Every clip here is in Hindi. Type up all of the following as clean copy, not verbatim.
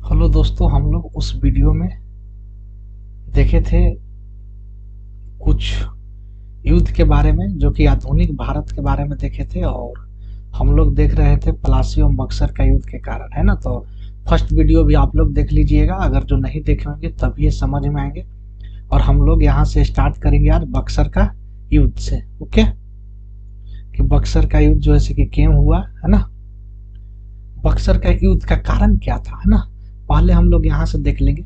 हेलो दोस्तों, हम लोग उस वीडियो में देखे थे कुछ युद्ध के बारे में जो कि आधुनिक भारत के बारे में देखे थे। और हम लोग देख रहे थे प्लासी और बक्सर का युद्ध के कारण, है ना। तो फर्स्ट वीडियो भी आप लोग देख लीजिएगा, अगर जो नहीं देखे होंगे तभी ये समझ में आएंगे। और हम लोग यहाँ से स्टार्ट करेंगे आज बक्सर का युद्ध से। ओके, कि बक्सर का युद्ध जो है कि क्यों हुआ, है ना। बक्सर का युद्ध का कारण क्या था, है ना। पहले हम लोग यहाँ से देख लेंगे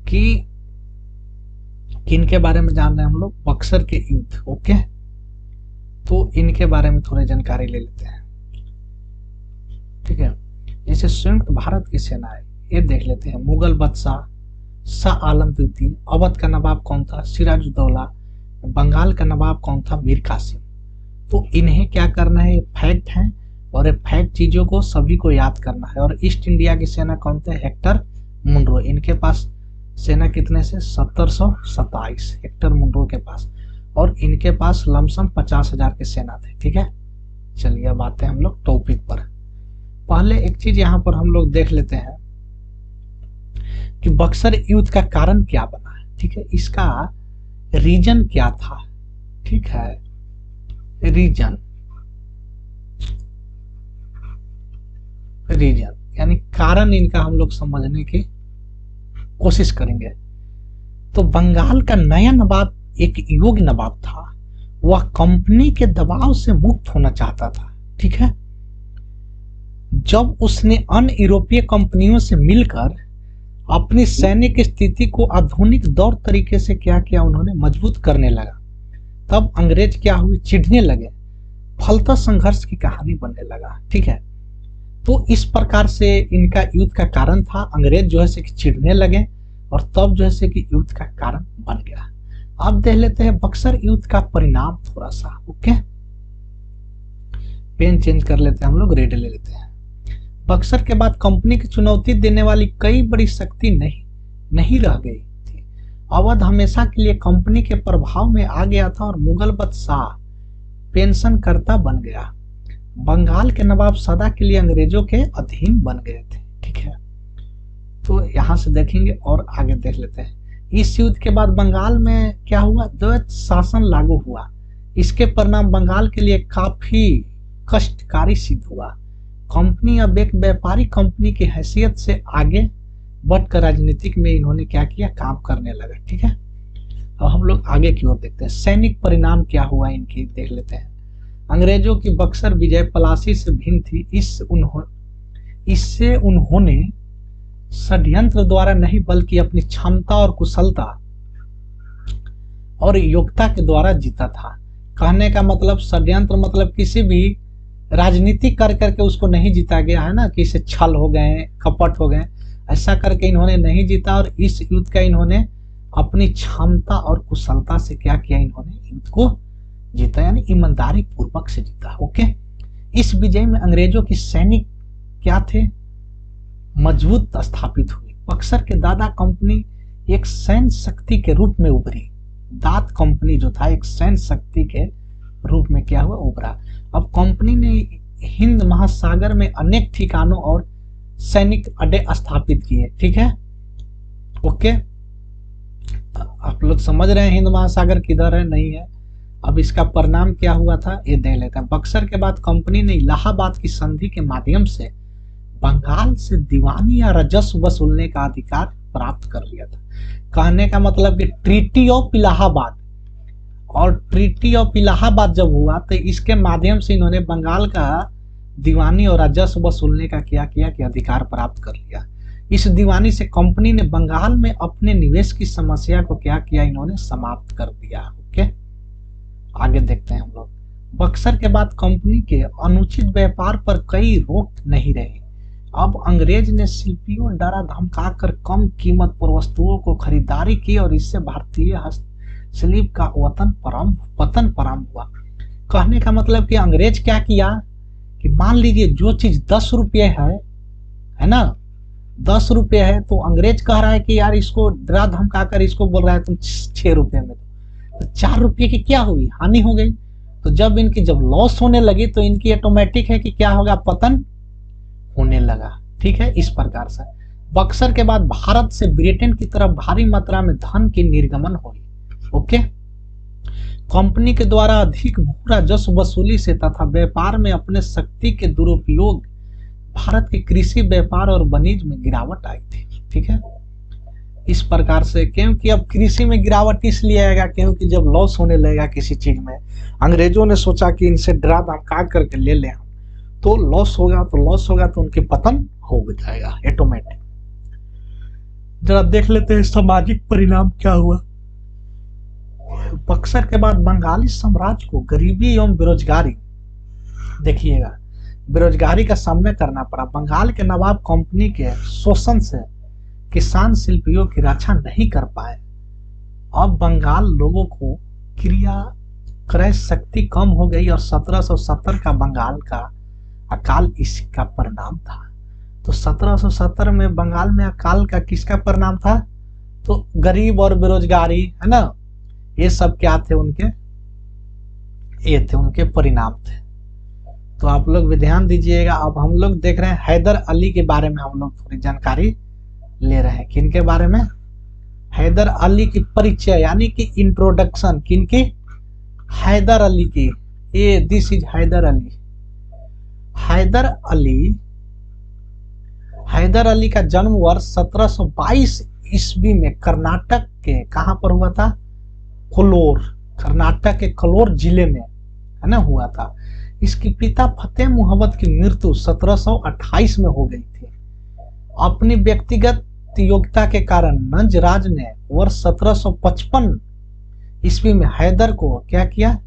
कि किन के बारे में जान रहे हैं हम लोग, बक्सर के युद्ध। ओके, तो इनके बारे में थोड़ी जानकारी ले लेते हैं। ठीक है, जैसे संयुक्त भारत की सेना है, ये देख लेते हैं। मुगल बादशाह शाह आलम द्वितीय। अवध का नवाब कौन था? सिराजुद्दौला। बंगाल का नवाब कौन था? मीर कासिम। तो इन्हें क्या करना है, ये फैक्ट है और ये फैक्ट चीजों को सभी को याद करना है। और ईस्ट इंडिया की सेना कौन थे? Hector Munro. इनके पास सेना कितने से? 1727 हेक्टर मुनरो के पास। और इनके पास लमसम 50,000 की सेना थे। ठीक है, चलिए अब आते हैं हम लोग टॉपिक पर। पहले एक चीज यहाँ पर हम लोग देख लेते हैं कि बक्सर युद्ध का कारण क्या बना है। ठीक है, इसका रीजन क्या था? ठीक है, रीजन यानी कारण इनका हम लोग समझने की कोशिश करेंगे। तो बंगाल का नया नवाब एक योग्य नवाब था। वह कंपनी के दबाव से मुक्त होना चाहता था। ठीक है, जब उसने अन्य यूरोपीय कंपनियों से मिलकर अपनी सैनिक स्थिति को आधुनिक दौर तरीके से क्या किया, उन्होंने मजबूत करने लगा, तब अंग्रेज क्या हुए? चिढ़ने लगे। फलतः संघर्ष की कहानी बनने लगा। ठीक है, तो इस प्रकार से इनका युद्ध का कारण था। अंग्रेज जो है कि चिढ़ने लगे और तब जो है कि युद्ध का कारण बन गया। अब देख लेते हैं बक्सर युद्ध का परिणाम थोड़ा सा। ओके, पेन चेंज कर लेते हैं हम लोग, रेड ले लेते हैं। बक्सर के बाद कंपनी की चुनौती देने वाली कई बड़ी शक्ति नहीं रह गई थी। अवध हमेशा के लिए कंपनी के प्रभाव में आ गया था और मुगल बादशाह पेंशन करता बन गया। बंगाल के नवाब सदा के लिए अंग्रेजों के अधीन बन गए थे। ठीक है, तो यहां से देखेंगे और आगे देख लेते हैं। इस युद्ध के बाद बंगाल में क्या हुआ? द्वैत शासन लागू हुआ। इसके परिणाम बंगाल के लिए काफी कष्टकारी सिद्ध हुआ। कंपनी अब एक व्यापारिक कंपनी की हैसियत से आगे बढ़कर राजनीतिक में इन्होंने क्या किया? काम करने लगा। ठीक है, अब हम लोग आगे की ओर देखते हैं। सैनिक परिणाम क्या हुआ इनकी, देख लेते हैं। अंग्रेजों की बक्सर विजय प्लासी से भिन्न थी। इससे उन्होंने षड्यंत्र द्वारा नहीं बल्कि अपनी क्षमता और कुशलता और योग्यता के द्वारा जीता था। कहने का मतलब षड्यंत्र मतलब किसी भी राजनीति कर करके उसको नहीं जीता गया, है ना, कि इसे छल हो गए, कपट हो गए, ऐसा करके इन्होंने नहीं जीता। और इस युद्ध का इन्होंने अपनी क्षमता और कुशलता से क्या किया? इन्होंने युद्ध को जीता, यानी ईमानदारी पूर्वक से जीता। ओके, इस विजय में अंग्रेजों की सैनिक क्या थे? मजबूत स्थापित हुई। बक्सर के दादा कंपनी एक सैन्य शक्ति के रूप में उभरी। दाद कंपनी जो था एक सैन्य शक्ति के रूप में क्या हुआ? उभरा। अब कंपनी ने हिंद महासागर में अनेक ठिकानों और सैनिक अड्डे स्थापित किए। ठीक है, ओके, आप लोग समझ रहे हैं हिंद महासागर किधर है, नहीं है। अब इसका परिणाम क्या हुआ था ये देख लेते हैं। बक्सर के बाद कंपनी ने इलाहाबाद की संधि के माध्यम से बंगाल से दीवानी या राजस्व वसूलने का अधिकार प्राप्त कर लिया था। कहने का मतलब कि ट्रीटी ऑफ इलाहाबाद, और ट्रीटी ऑफ इलाहाबाद जब हुआ तो इसके माध्यम से इन्होंने बंगाल का दीवानी और राजस्व वसूलने का क्या किया कि अधिकार प्राप्त कर लिया। इस दीवानी से कंपनी ने बंगाल में अपने निवेश की समस्या को क्या किया? इन्होंने समाप्त कर दिया। ओके, आगे देखते हैं हम लोग। बक्सर के बाद कंपनी के अनुचित व्यापार पर कई रोक नहीं रही। अब अंग्रेज ने शिल्पियों डरा धमकाकर कम कीमत पर वस्तुओं को खरीदारी की और इससे भारतीय हस्तशिल्प का पतन प्रारंभ हुआ। कहने का मतलब कि अंग्रेज क्या किया कि मान लीजिए जो चीज 10 रुपये है ना, 10 रुपये है, तो अंग्रेज कह रहा है कि यार इसको डरा धमकाकर इसको बोल रहा है तुम 6 रुपये में, तो 4 रुपये की क्या हुई? हानि हो गई। तो जब लॉस होने लगी तो इनकी ऑटोमेटिक है कि क्या होगा? पतन होने लगा। ठीक है, इस प्रकार से बक्सर के बाद भारत से ब्रिटेन की तरफ भारी मात्रा में धन की निर्गमन हुई। ओके, कंपनी के द्वारा अधिक भू राजस्व वसूली से तथा व्यापार में अपने शक्ति के दुरुपयोग भारत के कृषि, व्यापार और वाणिज्य में गिरावट आई थी। ठीक है, इस प्रकार से, क्योंकि अब कृषि में गिरावट इसलिए आएगा क्योंकि जब लॉस होने लगेगा किसी चीज में, अंग्रेजों ने सोचा कि इनसे डरा धमका करके ले लें हम, तो लॉस होगा तो उनके पतन हो जाएगा ऑटोमेटिक। जरा देख लेते हैं सामाजिक परिणाम क्या हुआ। बक्सर के बाद बंगाली साम्राज्य को गरीबी एवं बेरोजगारी, देखिएगा, बेरोजगारी का सामना करना पड़ा। बंगाल के नवाब कंपनी के शोषण से किसान शिल्पियों की रक्षा नहीं कर पाए। अब बंगाल लोगों को क्रिया क्रय शक्ति कम हो गई और 1770 का बंगाल का अकाल इसका परिणाम था। तो 1770 में बंगाल में अकाल का किसका परिणाम था? तो गरीब और बेरोजगारी, है ना, ये सब क्या थे उनके, ये थे उनके परिणाम थे। तो आप लोग भी ध्यान दीजिएगा। अब हम लोग देख रहे हैं हैदर अली के बारे में, हम लोग थोड़ी जानकारी ले रहे हैं। किनके बारे में? हैदर अली की परिचय यानी कि इंट्रोडक्शन। किनकी? हैदर अली की। ये दिस इज हैदर अली। हैदर अली का जन्म वर्ष 1722 ईस्वी में कर्नाटक के कहां पर हुआ था? कोलोर, कर्नाटक के कोलोर जिले में, है ना, हुआ था। इसके पिता फतेह मुहम्मद की मृत्यु 1728 में हो गई थी। अपनी व्यक्तिगत योग्यता के कारण नंजराज ने वर्ष 1755 ईस्वी में हैदर को क्या किया?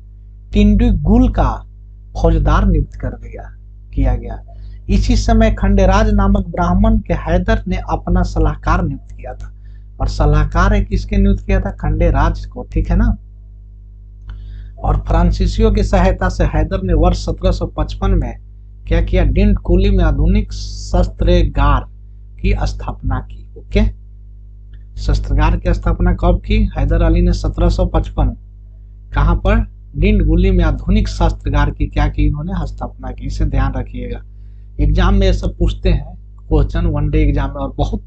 टिंडीगुल का फौजदार नियुक्त किया गया। इसी समय खंडेराज नामक ब्राह्मण के हैदर ने अपना सलाहकार नियुक्त किया था। और सलाहकार किसके नियुक्त किया था? खंडेराज को, ठीक है ना। और फ्रांसीसियों की सहायता से हैदर ने वर्ष 1755 में क्या किया? डिंडकुली में आधुनिक शस्त्रागार की स्थापना की। ओके, शस्त्रागार की स्थापना कब की? हैदर अली ने 1755। कहां पर? डिंडकुली में आधुनिक शस्त्रागार की क्या की? इन्होंने स्थापना की। इसे ध्यान रखिएगा, एग्जाम में ये सब पूछते हैं क्वेश्चन, वनडे एग्जाम में, और बहुत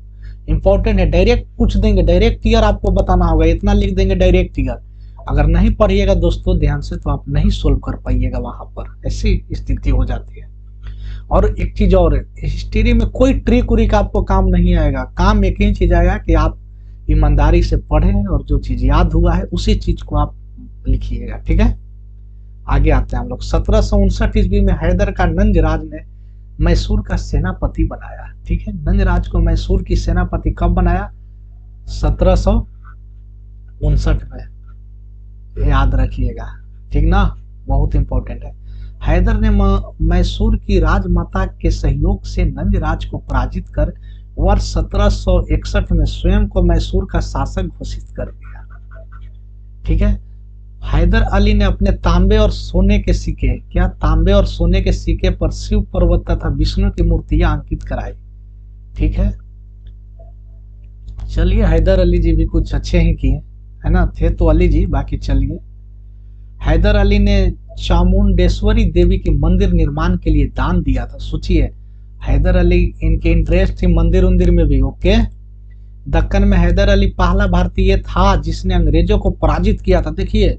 इंपॉर्टेंट है। डायरेक्ट पूछ देंगे, डायरेक्ट ईयर आपको बताना होगा, इतना लिख देंगे डायरेक्ट ईयर। अगर नहीं पढ़िएगा दोस्तों ध्यान से तो आप नहीं सोल्व कर पाइएगा, वहां पर ऐसी स्थिति हो जाती है। और एक चीज और, हिस्ट्री में कोई ट्रिक उरिक आपको काम नहीं आएगा। काम एक ही चीज आएगा कि आप ईमानदारी से पढ़ें और जो चीज याद हुआ है उसी चीज को आप लिखिएगा, ठीक है। आगे आते हैं हम लोग। 1759 ईस्वी में हैदर का नंजराज ने मैसूर का सेनापति बनाया। ठीक है, नंजराज को मैसूर की सेनापति कब बनाया? 1759 में, याद रखिएगा, ठीक ना, बहुत इंपॉर्टेंट है। हैदर ने मैसूर की राजमाता के सहयोग से नंजराज को पराजित कर वर्ष 1761 में स्वयं को मैसूर का शासक घोषित कर दिया। ठीक है, हैदर अली ने अपने तांबे और सोने के सिक्के, क्या तांबे और सोने के सिक्के पर शिव पर्वत तथा विष्णु की मूर्तियां अंकित कराई। ठीक है, चलिए, हैदर अली जी भी कुछ अच्छे ही किए, है ना, थे तो अली जी, बाकी चलिए। हैदर अली ने चामुंडेश्वरी देवी के मंदिर निर्माण के लिए दान दिया था। सोचिए, हैदर अली, इनके इंटरेस्ट थी मंदिर उंदिर में भी। ओके, दक्कन में हैदर अली पहला भारतीय था जिसने अंग्रेजों को पराजित किया था। देखिए,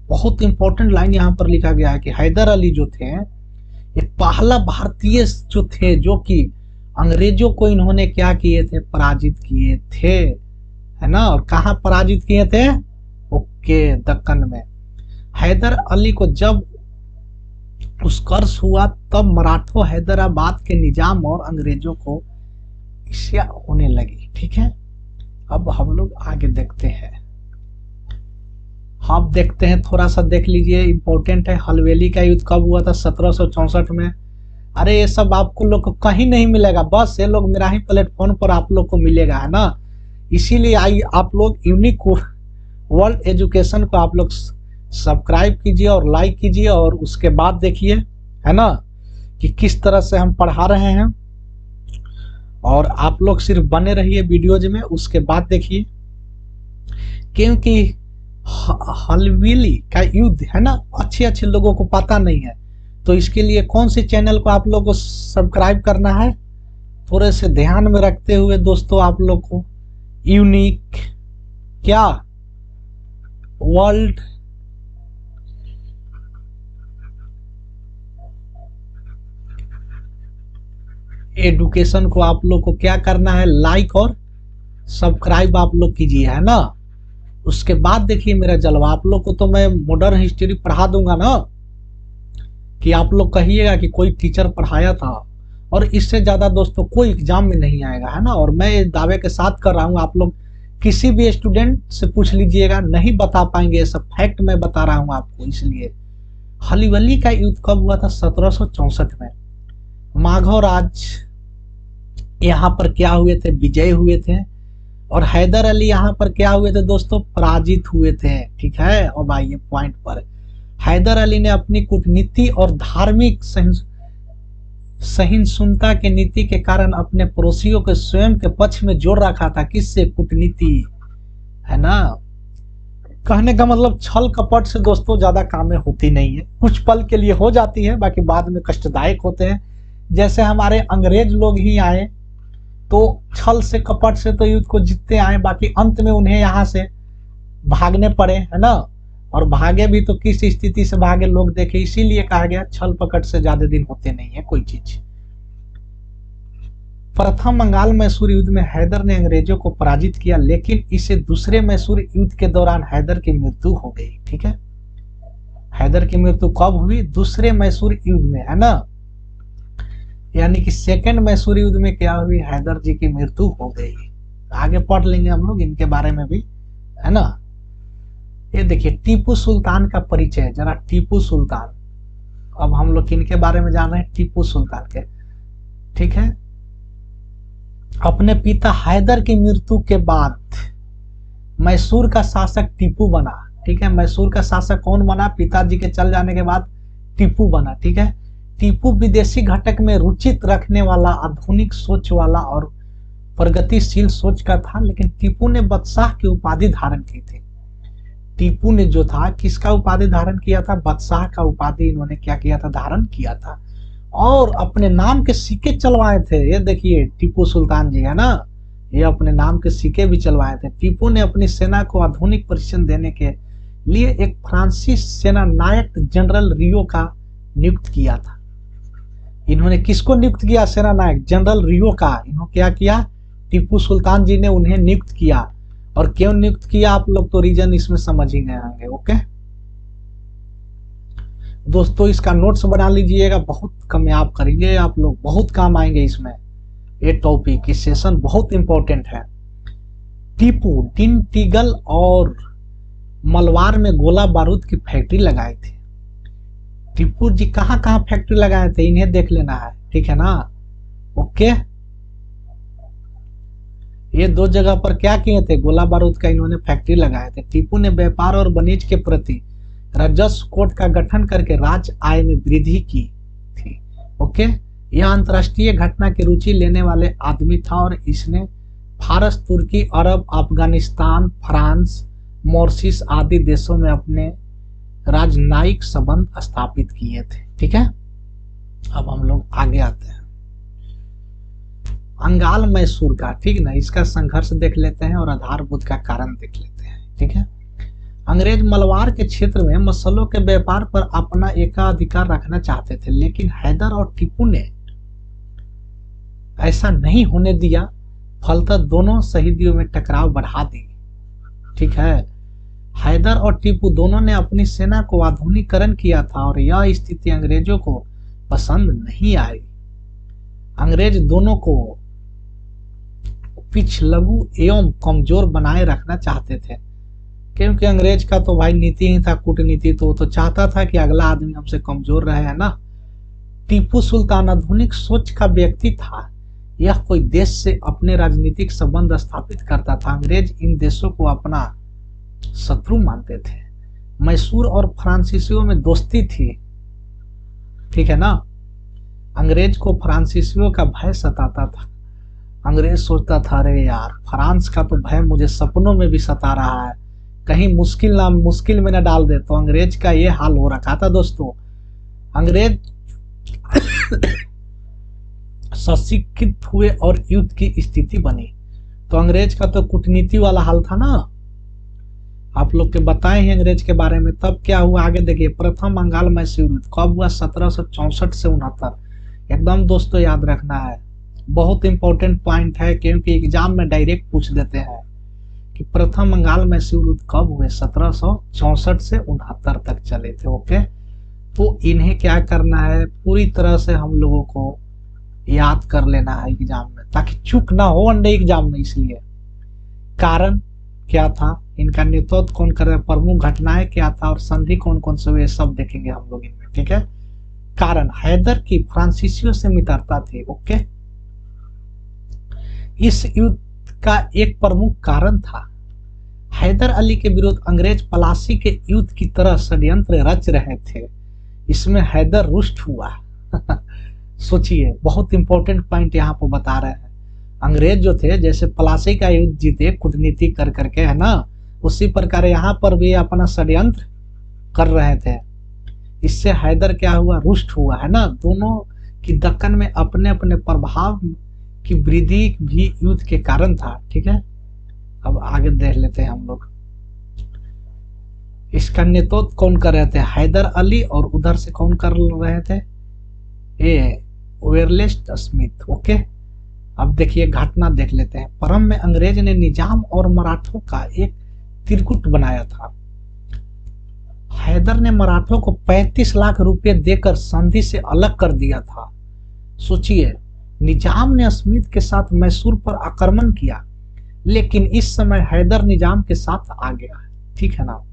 बहुत इंपॉर्टेंट लाइन यहाँ पर लिखा गया है कि हैदर अली जो थे ये पहला भारतीय जो थे जो कि अंग्रेजों को इन्होंने क्या किए थे? पराजित किए थे, है ना। और कहाँ पराजित किए थे? ओके, दक्कन में। हैदर अली को जब उत्कर्ष हुआ तब मराठों हैदराबाद के निजाम और अंग्रेजों को ईर्ष्या होने लगी। ठीक है, अब हम लोग आगे देखते हैं। आप देखते हैं, थोड़ा सा देख लीजिए, इंपॉर्टेंट है। हलवेली का युद्ध कब हुआ था? 1764 में। अरे ये सब आपको लोग को कहीं नहीं मिलेगा, बस ये लोग मेरा ही प्लेटफॉर्म पर आप लोग को मिलेगा, है ना। इसीलिए आई आप लोग यूनिक वर्ल्ड एजुकेशन को आप लोग सब्सक्राइब कीजिए और लाइक कीजिए, और उसके बाद देखिए, है ना, कि किस तरह से हम पढ़ा रहे हैं। और आप लोग सिर्फ बने रहिए वीडियोज में, उसके बाद देखिए, क्योंकि हलवेली का युद्ध, है ना, अच्छे लोगों को पता नहीं है। तो इसके लिए कौन से चैनल को आप लोगों को सब्सक्राइब करना है? थोड़े से ध्यान में रखते हुए दोस्तों आप लोग को यूनिक क्या वर्ल्ड एजुकेशन को आप लोग को क्या करना है, लाइक और सब्सक्राइब आप लोग कीजिए, है ना। उसके बाद देखिए मेरा जलवा, आप लोग को तो मैं मॉडर्न हिस्ट्री पढ़ा दूंगा ना, कि आप लोग कहिएगा कि कोई टीचर पढ़ाया था, और इससे ज्यादा दोस्तों कोई एग्जाम में नहीं आएगा, है ना। और मैं दावे के साथ कर रहा हूँ, आप लोग किसी भी स्टूडेंट से पूछ लीजिएगा, नहीं बता पाएंगे, ये सब फैक्ट मैं बता रहा हूँ आपको। इसलिए हलीवली का युद्ध कब हुआ था? 1764 में। माघव राज यहाँ पर क्या हुए थे? विजय हुए थे। और हैदर अली यहाँ पर क्या हुए थे दोस्तों? पराजित हुए थे। ठीक है, अब आइए पॉइंट पर। हैदर अली ने अपनी कूटनीति और धार्मिक सहिष्णुता की नीति के कारण अपने पड़ोसियों के स्वयं के पक्ष में जोड़ रखा था। किससे? कूटनीति, है ना। कहने का मतलब छल कपट से दोस्तों ज्यादा कामें होती नहीं है, कुछ पल के लिए हो जाती है, बाकी बाद में कष्टदायक होते हैं। जैसे हमारे अंग्रेज लोग ही आए तो छल से कपट से तो युद्ध को जीतते आए, बाकी अंत में उन्हें यहाँ से भागने पड़े, है ना। और भागे भी तो किस स्थिति से भागे लोग देखे, इसीलिए कहा गया छल पकड़ से ज्यादा दिन होते नहीं है कोई चीज। प्रथम बंगाल मैसूर युद्ध में हैदर ने अंग्रेजों को पराजित किया, लेकिन इसे दूसरे मैसूर युद्ध के दौरान हैदर की मृत्यु हो गई। ठीक है, हैदर की मृत्यु कब हुई? दूसरे मैसूर युद्ध में, है ना। यानी कि सेकेंड मैसूर युद्ध में क्या हुई? हैदर जी की मृत्यु हो गई। आगे पढ़ लेंगे हम लोग इनके बारे में भी, है ना। ये देखिए टीपू सुल्तान का परिचय जरा। टीपू सुल्तान, अब हम लोग किनके बारे में जान रहे हैं? टीपू सुल्तान के। ठीक है, अपने पिता हैदर की मृत्यु के बाद मैसूर का शासक टीपू बना। ठीक है, मैसूर का शासक कौन बना? पिताजी के चल जाने के बाद टीपू बना। ठीक है, टीपू विदेशी घटक में रुचित रखने वाला, आधुनिक सोच वाला और प्रगतिशील सोच का था, लेकिन टीपू ने बादशाह की उपाधि धारण की थी। टीपू ने जो था किसका उपाधि धारण किया था? बादशाह का उपाधि इन्होंने क्या किया था? धारण किया था। और अपने नाम के सिक्के चलवाए थे। ये देखिए टीपू सुल्तान जी, है ना, ये अपने नाम के सिक्के भी चलवाए थे। टीपू ने अपनी सेना को आधुनिक प्रशिक्षण देने के लिए एक फ्रांसीसी सेना नायक जनरल रियो का नियुक्त किया था। इन्होंने किसको नियुक्त किया? सेना नायक जनरल रियो का। इन्होंने क्या किया? टीपू सुल्तान जी ने उन्हें नियुक्त किया। और क्यों नियुक्त किया आप लोग तो रीजन इसमें समझ ही गए होंगे। ओके दोस्तों, इसका नोट्स बना लीजिएगा, बहुत कामयाब करेंगे आप लोग, बहुत काम आएंगे इसमें। ये टॉपिक, इस सेशन बहुत इंपॉर्टेंट है। टीपू डिंटीगल और मलवार में गोला बारूद की फैक्ट्री लगाई थी। टीपू जी कहाँ कहाँ फैक्ट्री लगाए थे इन्हें देख लेना है, ठीक है ना। ओके, ये दो जगह पर क्या किए थे? गोला बारूद का इन्होंने फैक्ट्री लगाए थे। टीपू ने व्यापार और वाणिज्य के प्रति राजस्व कोड का गठन करके राज्य आय में वृद्धि की थी। ओके, यह अंतरराष्ट्रीय घटना की रुचि लेने वाले आदमी था और इसने फारस, तुर्की, अरब, अफगानिस्तान, फ्रांस, मॉरिशस आदि देशों में अपने राजनयिक संबंध स्थापित किए थे। ठीक है, अब हम लोग आगे आते हैं। अंगाल मैसूर का, ठीक ना, इसका संघर्ष देख लेते हैं और आधारभूत का कारण देख लेते हैं। ठीक है, अंग्रेज मलवार के क्षेत्र में मसलों के व्यापार पर अपना एकाधिकार रखना चाहते थे, लेकिन हैदर और टीपू ने ऐसा नहीं होने दिया। फलतः दोनों शहीदियों में टकराव बढ़ा दी। ठीक है, हैदर और टीपू दोनों ने अपनी सेना को आधुनिकीकरण किया था और यह स्थिति अंग्रेजों को पसंद नहीं आई। अंग्रेज दोनों को पिछलगू एवं कमजोर बनाए रखना चाहते थे, क्योंकि अंग्रेज का तो भाई नीति ही था, कूटनीति। तो चाहता था कि अगला आदमी हमसे कमजोर रहे, है ना। टीपू सुल्तान आधुनिक सोच का व्यक्ति था। यह कोई देश से अपने राजनीतिक संबंध स्थापित करता था। अंग्रेज इन देशों को अपना शत्रु मानते थे। मैसूर और फ्रांसीसियों में दोस्ती थी, ठीक है ना। अंग्रेज को फ्रांसीसियों का भय सताता था। अंग्रेज सोचता था, अरे यार, फ्रांस का तो भय मुझे सपनों में भी सता रहा है, कहीं मुश्किल में न डाल दे। तो अंग्रेज का ये हाल हो रखा था दोस्तों। अंग्रेज सशिक्षित हुए और युद्ध की स्थिति बनी। तो अंग्रेज का तो कूटनीति वाला हाल था ना, आप लोग के बताए हैं अंग्रेज के बारे में। तब क्या हुआ आगे देखिए, प्रथम बंगाल मैसूर युद्ध कब हुआ, 1764 से 69। एकदम दोस्तों याद रखना है, बहुत इंपॉर्टेंट पॉइंट है, क्योंकि एग्जाम में डायरेक्ट पूछ देते हैं कि प्रथम बंगाल मैसूर युद्ध कब हुए, 1764 से 69 तक चले थे। ओके, तो इन्हें क्या करना है, पूरी तरह से हम लोगों को याद कर लेना है एग्जाम में, ताकि चूक ना हो वनडे एग्जाम में। इसलिए कारण क्या था, इनका नेतृत्व कौन कर रहा है, प्रमुख घटनाएं क्या था, और संधि कौन कौन से हुए, सब देखेंगे हम लोग इनमें। ठीक है, कारण हैदर की फ्रांसीसियों से मित्रता थी। ओके, इस युद्ध का एक प्रमुख कारण था, हैदर अली के विरुद्ध अंग्रेज पलासी के युद्ध की तरह षड्यंत्र रच रहे थे। इसमें हैदर रुष्ट हुआ। सोचिए, बहुत इंपॉर्टेंट पॉइंट यहाँ पर बता रहे हैं। अंग्रेज जो थे, जैसे पलासी का युद्ध जीते कूटनीति कर करके, है ना, उसी प्रकार यहाँ पर भी अपना षड्यंत्र कर रहे थे। इससे हैदर क्या हुआ, रुष्ट हुआ, है ना। दोनों की दक्कन में अपने अपने प्रभाव की वृद्धि भी युद्ध के कारण था। ठीक है, अब आगे देख लेते हैं हम लोग। इसका नेतृत्व कौन कर रहे थे, हैदर अली, और उधर से कौन कर रहे थे, ये वेरलेस्ट स्मिथ। ओके, अब देखिए घटना देख लेते हैं। परम में अंग्रेज ने निजाम और मराठों का एक त्रिकूट बनाया था। हैदर ने मराठों को 35 लाख रुपए देकर संधि से अलग कर दिया था। सोचिए, निजाम ने स्मिथ के साथ मैसूर पर आक्रमण किया, लेकिन इस समय हैदर निजाम के साथ आ गया। ठीक है ना,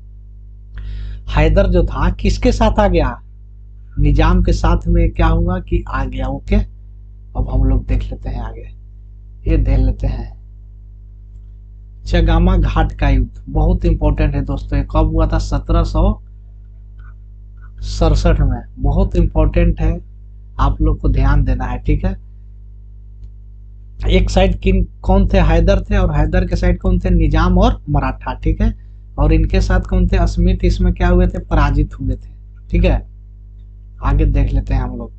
हैदर जो था किसके साथ आ गया, निजाम के साथ में क्या हुआ कि आ गया। ओके, अब हम लोग देख लेते हैं आगे, ये देख लेते हैं चगामा घाट का युद्ध। बहुत इंपॉर्टेंट है दोस्तों, ये कब हुआ था, 1767 में। बहुत इंपॉर्टेंट है, आप लोग को ध्यान देना है। ठीक है, एक साइड किन कौन थे, हैदर थे, और हैदर के साइड कौन थे, निजाम और मराठा। ठीक है, और इनके साथ कौन थे, स्मिथ। इसमें क्या हुए थे, पराजित हुए थे। ठीक है, आगे देख लेते हैं हम लोग।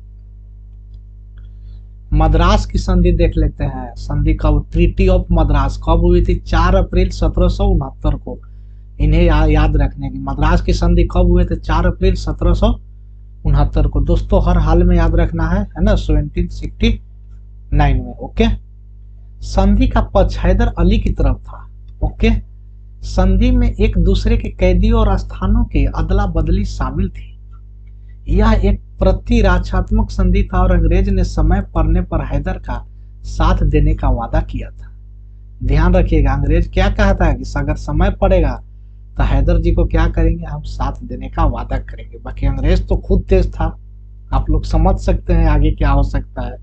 मद्रास की संधि देख लेते हैं। संधि कब, ट्रीटी ऑफ मद्रास कब हुई थी, 4 अप्रैल 1769 को। इन्हें याद रखने की, मद्रास की संधि कब हुए थे, 4 अप्रैल 1769 को। दोस्तों हर हाल में याद रखना है ना, 1769 में। ओके, संधि का पक्ष हैदर अली की तरफ था। ओके, संधि में एक दूसरे के कैदियों और स्थानों की अदला बदली शामिल थी। यह एक प्रतिरक्षात्मक संधि था और अंग्रेज ने समय पड़ने पर हैदर का साथ देने का वादा किया था। ध्यान रखिएगा, अंग्रेज क्या कहा था कि अगर समय पड़ेगा तो हैदर जी को क्या करेंगे, हम साथ देने का वादा करेंगे। बाकी अंग्रेज तो खुद तेज था, आप लोग समझ सकते हैं आगे क्या हो सकता है।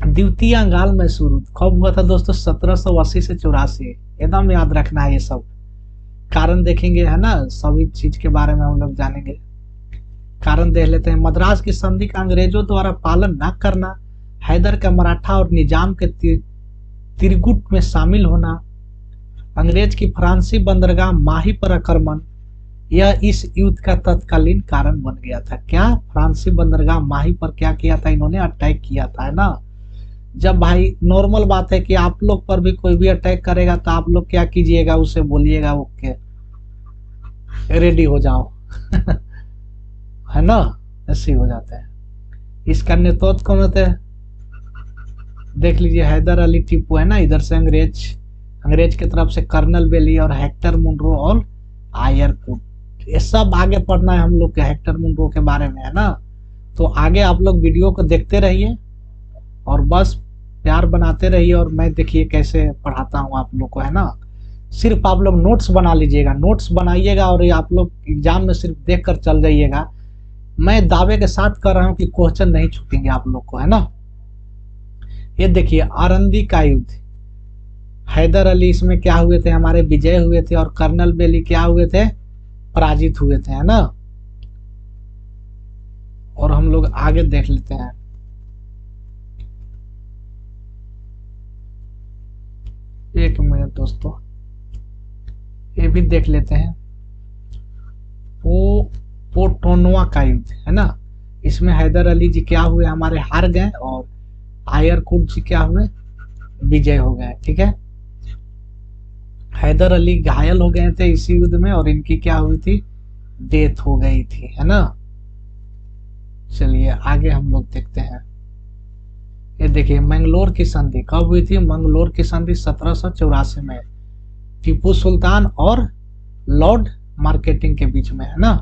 द्वितीय अंगाल मैसूर युद्ध कब हुआ था दोस्तों, 1780 से 84। एकदम याद रखना है ये सब, कारण देखेंगे, है ना, सभी चीज के बारे में हम लोग जानेंगे। कारण देख लेते हैं। मद्रास की संधि का अंग्रेजों द्वारा पालन न करना, हैदर का मराठा और निजाम के त्रिगुट में शामिल होना, अंग्रेज की फ्रांसी बंदरगाह माही पर आक्रमण, यह इस युद्ध का तत्कालीन कारण बन गया था। क्या, फ्रांसी बंदरगाह माही पर क्या किया था, इन्होंने अटैक किया था, है ना। जब भाई नॉर्मल बात है कि आप लोग पर भी कोई भी अटैक करेगा तो आप लोग क्या कीजिएगा, उसे बोलिएगा ओके रेडी हो जाओ। है ना, ऐसे ही हो जाता है। इसका नेतृत्व कौन होते हैं, देख लीजिए, हैदर अली टीपू, है ना। इधर से अंग्रेज की तरफ से कर्नल बेली और हेक्टर मुनरो और आयरकुट। ये सब आगे पढ़ना है हम लोग के हेक्टर मुनरो के बारे में, है ना। तो आगे आप लोग वीडियो को देखते रहिए और बस प्यार बनाते रहिए, और मैं देखिए कैसे पढ़ाता हूँ आप लोग को, है ना। सिर्फ आप लोग नोट्स बना लीजिएगा, नोट्स बनाइएगा, और ये आप लोग एग्जाम में सिर्फ देख कर चल जाइएगा। मैं दावे के साथ कर रहा हूँ कि क्वेश्चन नहीं छूटेंगे आप लोग को, है ना। ये देखिए आरंदी का युद्ध, हैदर अली इसमें क्या हुए थे, हमारे विजय हुए थे, और कर्नल बेली क्या हुए थे, पराजित हुए थे, है ना। और हम लोग आगे देख लेते हैं। एक मिनट दोस्तों, ये भी देख लेते हैं। पोटोनवा का युद्ध, है ना। इसमें हैदर अली जी क्या हुए, हमारे हार गए, और आयरकुट जी क्या हुए, विजय हो गए। ठीक है, हैदर अली घायल हो गए थे इसी युद्ध में, और इनकी क्या हुई थी, डेथ हो गई थी, है ना। चलिए आगे हम लोग देखते हैं। ये देखिए, मंगलोर की संधि कब हुई थी, मंगलोर की संधि 1784 में, टीपू सुल्तान और लॉर्ड मार्केटिंग के बीच में, है ना।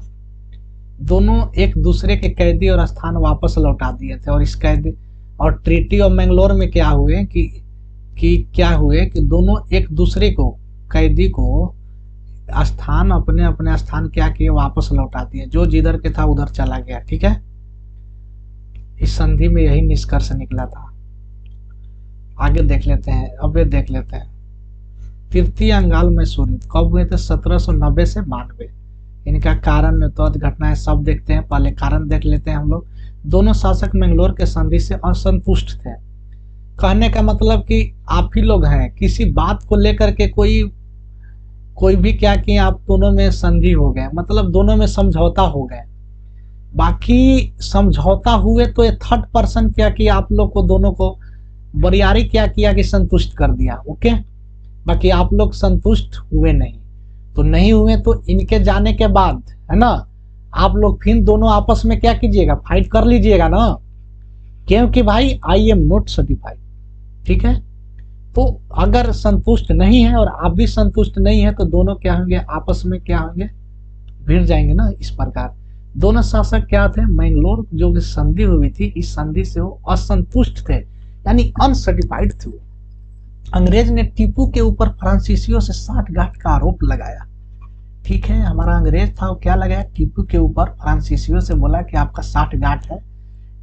दोनों एक दूसरे के कैदी और स्थान वापस लौटा दिए थे, और इस कैदी और ट्रीटी ऑफ मैंगलोर में क्या हुए कि क्या हुए कि दोनों एक दूसरे को, कैदी को स्थान, अपने अपने स्थान क्या किए, वापस लौटा दिए, जो जिधर के था उधर चला गया। ठीक है, इस संधि में यही निष्कर्ष निकला था। आगे देख लेते हैं, अब ये देख लेते हैं तृतीय अंगाल मैसूर कब हुए थे, 1790 से 92। इनका कारण तो घटनाएं सब देखते हैं, पहले कारण देख लेते हैं हम लोग। दोनों शासक मैंगलोर के संधि से असंतुष्ट थे। कहने का मतलब कि आप ही लोग हैं, किसी बात को लेकर के कोई भी क्या किए, आप दोनों में संधि हो गए, मतलब दोनों में समझौता हो गए। बाकी समझौता हुए तो ये थर्ड पर्सन क्या किया, आप लोग को दोनों को बरियारी क्या किया कि संतुष्ट कर दिया। ओके, बाकी आप लोग संतुष्ट हुए नहीं, तो नहीं हुए तो इनके जाने के बाद, है ना, आप लोग फिर दोनों आपस में क्या कीजिएगा, फाइट कर लीजिएगा ना, क्योंकि भाई आई एम नॉट सर्टिफाइड। ठीक है, तो अगर संतुष्ट नहीं है और आप भी संतुष्ट नहीं है, तो दोनों क्या होंगे, आपस में क्या होंगे, भिड़ जाएंगे ना। इस प्रकार दोनों शासक क्या थे, मैंगलोर जो संधि हुई थी, इस संधि से वो असंतुष्ट थे, यानी अनसर्टिफाइड थे। अंग्रेज ने टीपू के ऊपर फ्रांसीसियों से साठगांठ का आरोप लगाया। ठीक है, हमारा अंग्रेज था वो क्या लगाया, टीपू के ऊपर फ्रांसीसियों से बोला कि आपका साठगांठ है।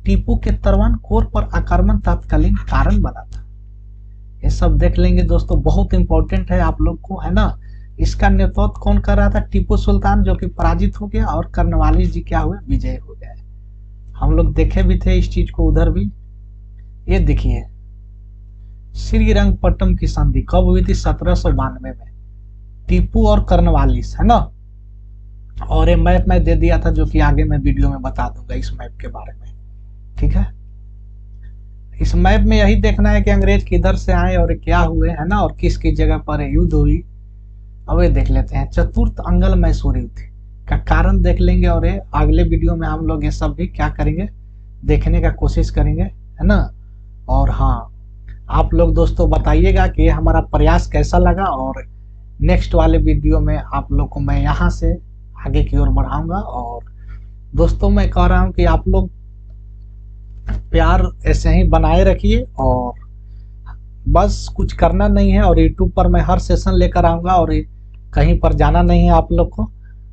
टीपू के तरवान कोर पर आक्रमण तत्कालीन कारण बना था। ये सब देख लेंगे दोस्तों, बहुत इंपॉर्टेंट है आप लोग को, है ना। इसका नेतृत्व कौन कर रहा था, टीपू सुल्तान, जो कि पराजित हो गया, और कर्नवालिस जी क्या हुए, विजय हो गए। हम लोग देखे भी थे इस चीज को उधर भी। ये देखिए, श्रीरंगपट्टम की संधि कब हुई थी, 1792 में, टीपू और कर्नवालिस, है ना। और ये मैप मैं दे दिया था, जो कि आगे मैं वीडियो में बता दूंगा इस मैप के बारे में। ठीक है, इस मैप में यही देखना है कि अंग्रेज किधर से आए और क्या हुए, है ना, और किस किस जगह पर युद्ध हुई। अब ये देख लेते हैं चतुर्थ अंगल मैसूर युद्ध का कारण देख लेंगे, और ये अगले वीडियो में हम लोग ये सब भी क्या करेंगे, देखने का कोशिश करेंगे, है ना। और हाँ, आप लोग दोस्तों बताइएगा कि ये हमारा प्रयास कैसा लगा, और नेक्स्ट वाले वीडियो में आप लोग को मैं यहाँ से आगे की ओर बढ़ाऊंगा। और दोस्तों मैं कह रहा हूँ कि आप लोग प्यार ऐसे ही बनाए रखिए, और बस कुछ करना नहीं है, और यूट्यूब पर मैं हर सेशन लेकर आऊंगा, और कहीं पर जाना नहीं है आप लोग को।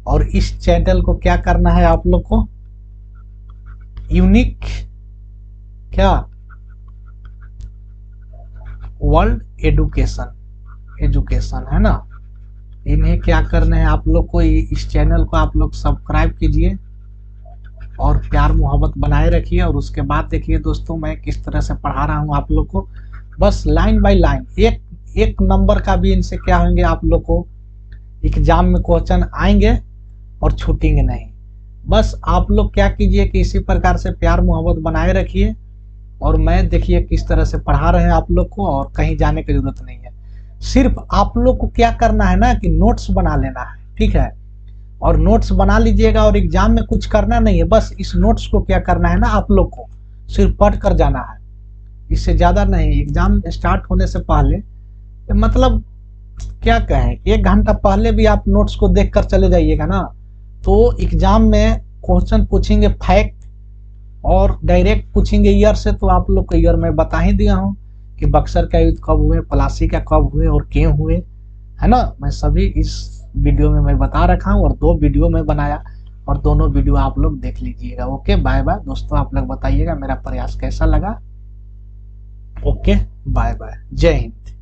और इस चैनल को क्या करना है, आप लोग को यूनिक क्या वर्ल्ड एजुकेशन है ना, इन्हें क्या करना है आप लोग को, इस चैनल को आप लोग सब्सक्राइब कीजिए और प्यार मोहब्बत बनाए रखिए। और उसके बाद देखिए दोस्तों, मैं किस तरह से पढ़ा रहा हूँ आप लोग को, बस लाइन बाय लाइन, एक नंबर का भी इनसे क्या होंगे, आप लोग को एग्जाम में क्वेश्चन आएंगे और छूटेंगे नहीं। बस आप लोग क्या कीजिए कि इसी प्रकार से प्यार मोहब्बत बनाए रखिए, और मैं देखिए किस तरह से पढ़ा रहे हैं आप लोग को, और कहीं जाने की जरूरत नहीं है। सिर्फ आप लोग को क्या करना है ना, कि नोट्स बना लेना है। ठीक है, और नोट्स बना लीजिएगा, और एग्जाम में कुछ करना नहीं है, बस इस नोट्स को क्या करना है ना, आप लोग को सिर्फ पढ़ कर जाना है, इससे ज्यादा नहीं। एग्जाम स्टार्ट होने से पहले, मतलब क्या कहें, 1 घंटा पहले भी आप नोट्स को देख कर चले जाइएगा ना, तो एग्जाम में क्वेश्चन पूछेंगे फैक्ट और डायरेक्ट पूछेंगे ईयर से, तो आप लोग को ईयर में बता ही दिया हूँ कि बक्सर का युद्ध कब हुए, प्लासी का कब हुए और क्यों हुए, है ना। मैं सभी इस वीडियो में मैं बता रखा हूँ, और 2 वीडियो में बनाया, और दोनों वीडियो आप लोग देख लीजिएगा। ओके, बाय बाय दोस्तों, आप लोग बताइएगा मेरा प्रयास कैसा लगा। ओके, बाय बाय, जय हिंद।